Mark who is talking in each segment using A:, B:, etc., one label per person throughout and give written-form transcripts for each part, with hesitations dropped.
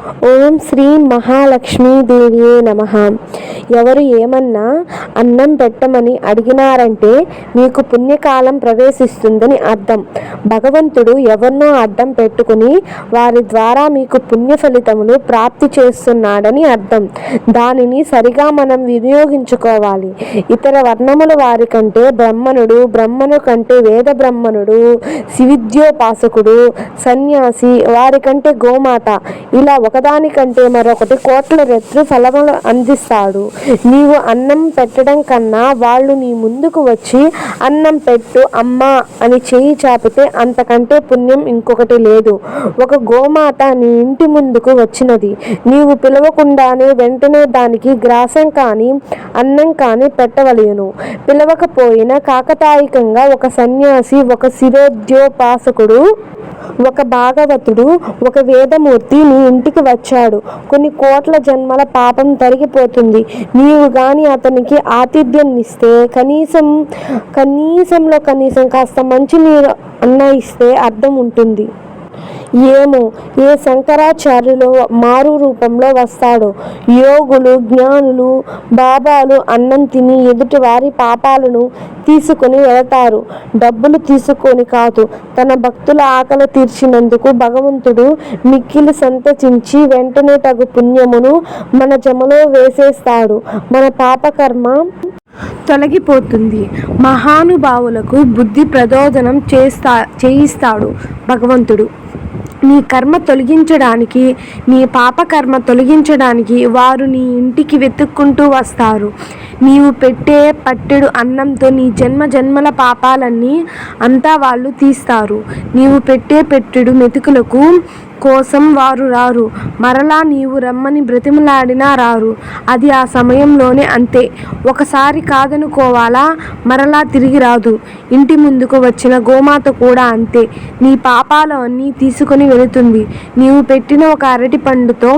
A: ఓం శ్రీ మహాలక్ష్మీదేవియే నమః. ఎవరు ఏమన్నా అన్నం పెట్టమని అడిగినారంటే మీకు పుణ్యకాలం ప్రవేశిస్తుందని అర్థం. భగవంతుడు ఎవరినో అడ్డం పెట్టుకుని వారి ద్వారా మీకు పుణ్య ఫలితములు ప్రాప్తి చేస్తున్నాడని అర్థం. దానిని సరిగా మనం వినియోగించుకోవాలి. ఇతర వర్ణముల వారి కంటే బ్రాహ్మణుడు, బ్రాహ్మణు కంటే వేద బ్రాహ్మణుడు, శివిద్యోపాసకుడు, సన్యాసి, వారి కంటే గోమాత, ఇలా ఒకదానికంటే మరొకటి కోట్ల రెట్లు ఫలములు అందిస్తాడు. నీవు అన్నం పెట్టడం కన్నా వాళ్ళు నీ ముందుకు వచ్చి అన్నం పెట్టు అమ్మా అని చేయి చాపితే అంతకంటే పుణ్యం ఇంకొకటి లేదు. ఒక గోమాత నీ ఇంటి ముందుకు వచ్చినది. నీవు పిలవకుండానే వెంటనే దానికి గ్రాసం కానీ అన్నం కానీ పెట్టవలెను. పిలవకపోయినా కాకతాయికంగా ఒక సన్యాసి, ఒక శిరోద్యోపాసకుడు, ఒక భాగవతుడు, ఒక వేదమూర్తి నీ ఇంటికి వచ్చాడు. కొన్ని కోట్ల జన్మల పాపం తరిగిపోతుంది. నీవు గాని అతనికి ఆతిథ్యం ఇస్తే కనీసంలో కనీసం కాస్త మంచినీరు అన్న ఇస్తే అర్థం ఉంటుంది. ఏమో ఏ శంకరాచార్యులు మారు రూపంలో వస్తాడో. యోగులు, జ్ఞానులు, బాబాలు అన్నం తిని ఎదుటి వారి పాపాలను తీసుకొని వెళతారు. డబ్బులు తీసుకొని కాదు. తన భక్తుల ఆకలి తీర్చినందుకు భగవంతుడు మిక్కిలి సంతసించి వెంటనే తగు పుణ్యమును మన జమలో వేసేస్తాడు. మన పాపకర్మ తొలగిపోతుంది. మహానుభావులకు బుద్ధి ప్రచోదనం చేయిస్తాడు భగవంతుడు. నీ కర్మ తొలగించడానికి, నీ పాపకర్మ తొలగించడానికి వారు నీ ఇంటికి వెతుక్కుంటూ వస్తారు. నీవు పెట్టే పట్టెడు అన్నంతో నీ జన్మల పాపాలన్నీ అంతా వాళ్ళు తీస్తారు. నీవు పెట్టే పెట్టెడు మెతుకులకు కోసం వారు రారు. మరలా నీవు రమ్మని బ్రతిమలాడినా రారు. అది ఆ సమయంలోనే అంతే. ఒకసారి కాదనుకోవాలా, మరలా తిరిగి రాదు. ఇంటి ముందుకు వచ్చిన గోమాత కూడా అంతే. నీ పాపాలు అన్నీ తీసుకొని వెళుతుంది. నీవు పెట్టిన ఒక అరటి పండుతో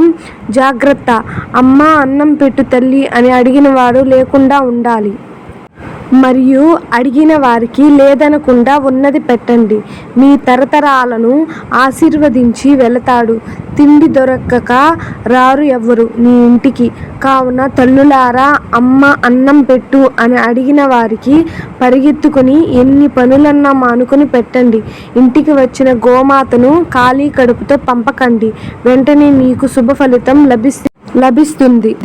A: జాగ్రత్త. అమ్మా అన్నం పెట్టు తల్లి అని అడిగిన వాడు లేకుండా ఉండాలి. మరియు అడిగిన వారికి లేదనకుండా ఉన్నది పెట్టండి. మీ తరతరాలను ఆశీర్వదించి వెళతాడు. తిండి దొరకక రారు ఎవ్వరు నీ ఇంటికి. కావున తల్లులారా, అమ్మ అన్నం పెట్టు అని అడిగిన వారికి పరిగెత్తుకుని ఎన్ని పనులన్నా మానుకొని పెట్టండి. ఇంటికి వచ్చిన గోమాతను ఖాళీ కడుపుతో పంపకండి. వెంటనే మీకు శుభ ఫలితం లభిస్తుంది.